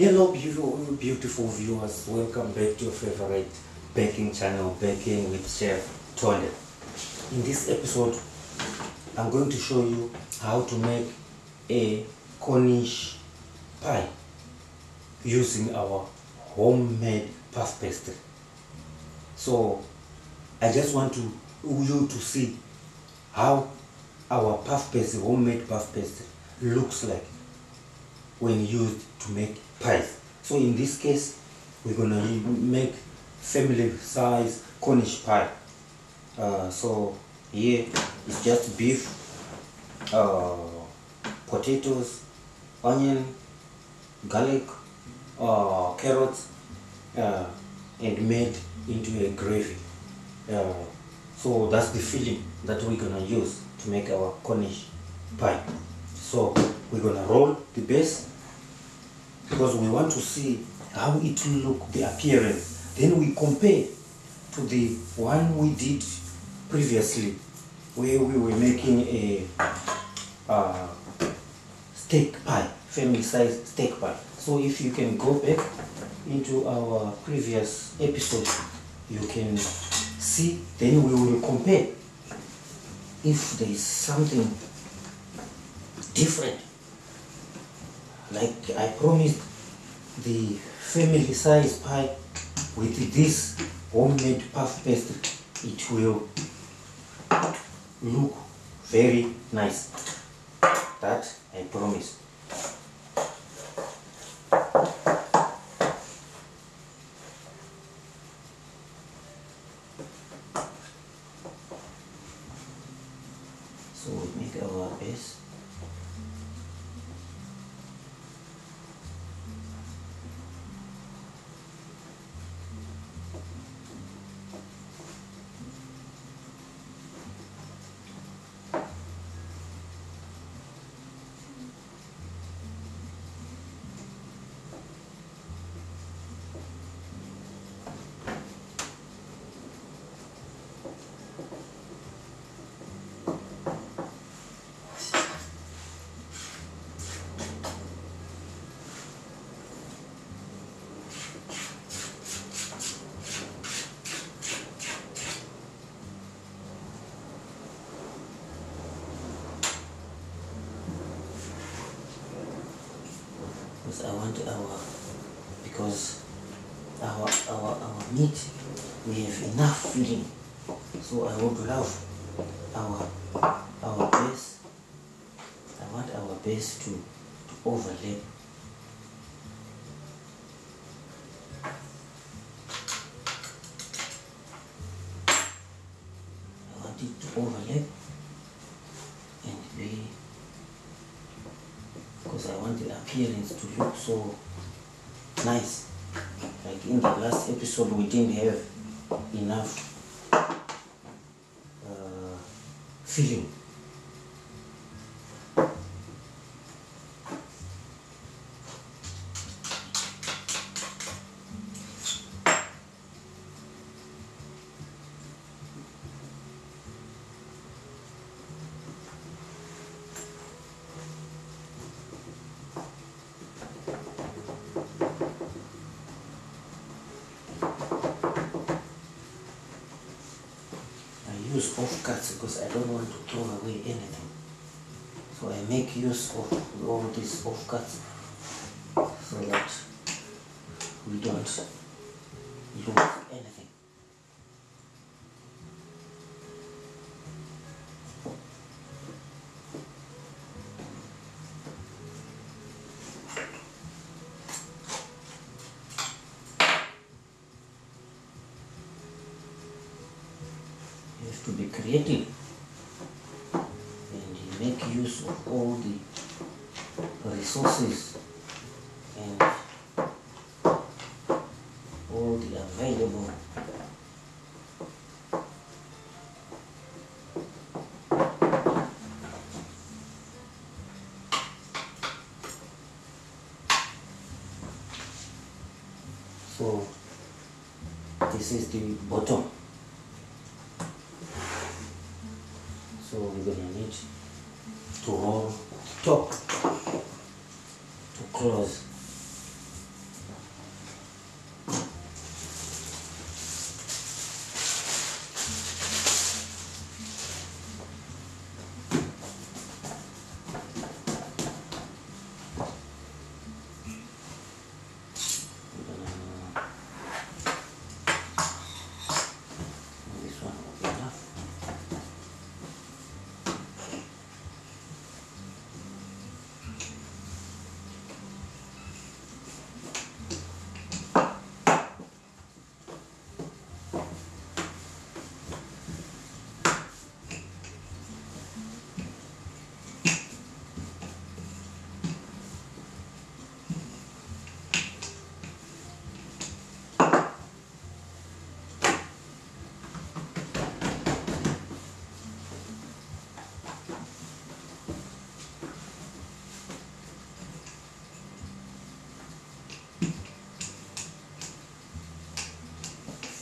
Hello beautiful viewers, welcome back to your favorite baking channel, Baking with Chef Tonde. In this episode, I'm going to show you how to make a Cornish pie using our homemade puff pastry. So I just want you to see how our puff pastry, homemade puff pastry, looks like when used to make pies. So in this case, we're gonna make family size Cornish pie. So here it's just beef, potatoes, onion, garlic, carrots, and made into a gravy. So that's the filling that we're gonna use to make our Cornish pie. So we're gonna roll the base because we want to see how it will look, the appearance. Then we compare to the one we did previously, where we were making a steak pie, family size steak pie. So if you can go back into our previous episode, you can see, then we will compare if there is something different. Like I promised, the family size pie with this homemade puff pastry, it will look very nice. That I promise. So we make our base. Because our meat, we have enough filling, so I would love our base. I want our base to overlap. I want it to overlap and be, because I want the appearance to look so nice. Like in the last episode, we didn't have enough filling. Use offcuts because I don't want to throw away anything. So I make use of all these offcuts so that we don't lose anything. You have to be creative and you make use of all the resources and all the available so this is the bottom. So we're gonna need to roll top to close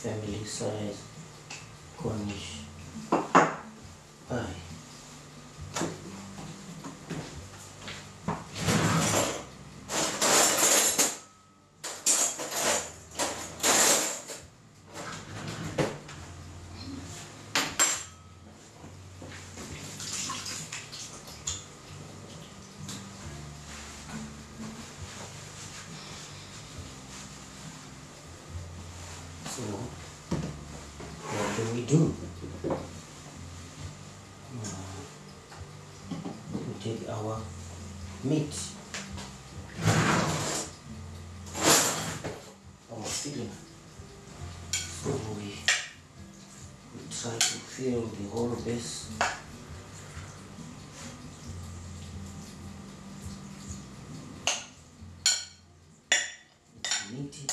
family size Cornish pie. So, what do we do? We take our meat, our filling. So we try to fill the whole base. It's meaty.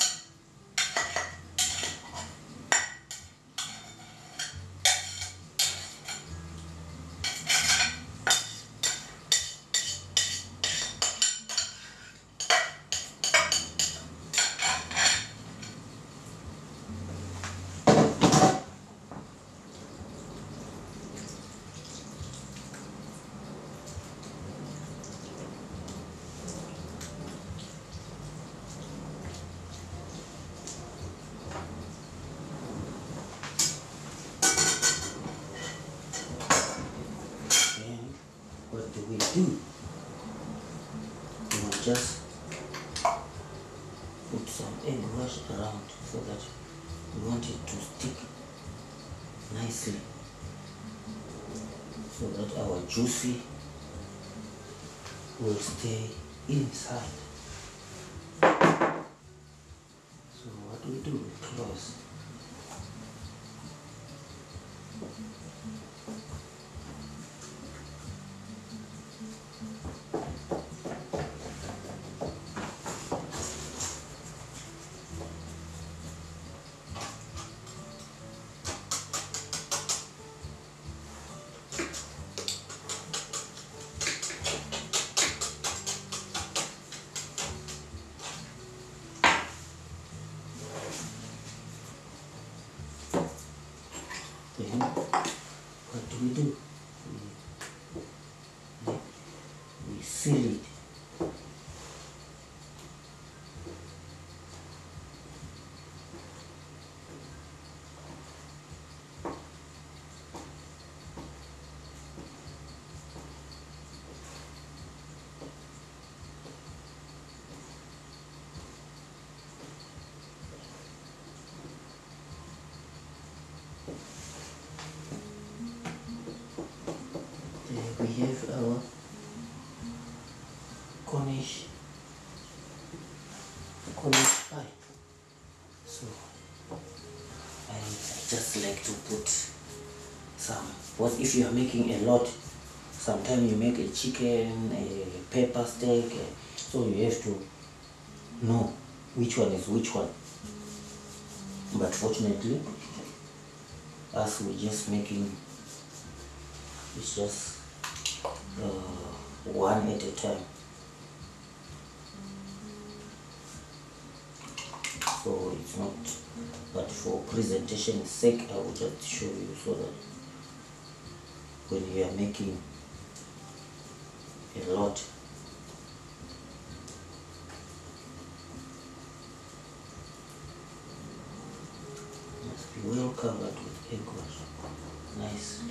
What do we do? We will just put some egg wash around so that we want it to stick nicely, so that our juicy will stay inside. So what do we do? We close. Then what do we do? We seal it. We have our Cornish pie. So I just like to put some. What if you are making a lot? Sometimes you make a chicken, a pepper steak, so you have to know which one is which one. But fortunately, as we're just making, it's just one at a time. So it's not, but for presentation's sake, I will just show you so that when you are making a lot, must be well covered with egg wash. Nice.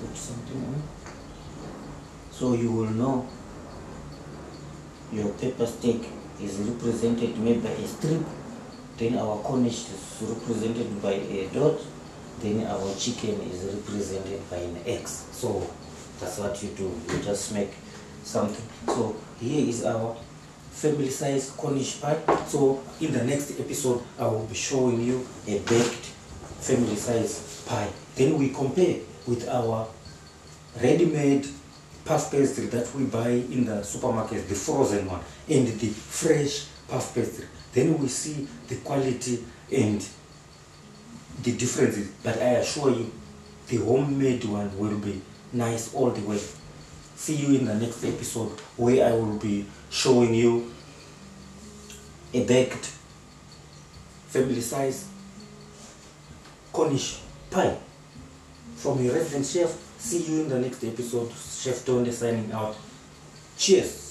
Put something on, so you will know your pepper steak is represented maybe by a strip, then our Cornish is represented by a dot, then our chicken is represented by an X. So that's what you do, you just make something. So here is our family size Cornish pie. So in the next episode I will be showing you a baked family size pie. Then we compare with our ready-made puff pastry that we buy in the supermarket, the frozen one, and the fresh puff pastry. Then we see the quality and the differences. But I assure you, the homemade one will be nice all the way. See you in the next episode, where I will be showing you a baked family size Cornish pie from your resident chef. See you in the next episode. Chef Tonde signing out. Cheers.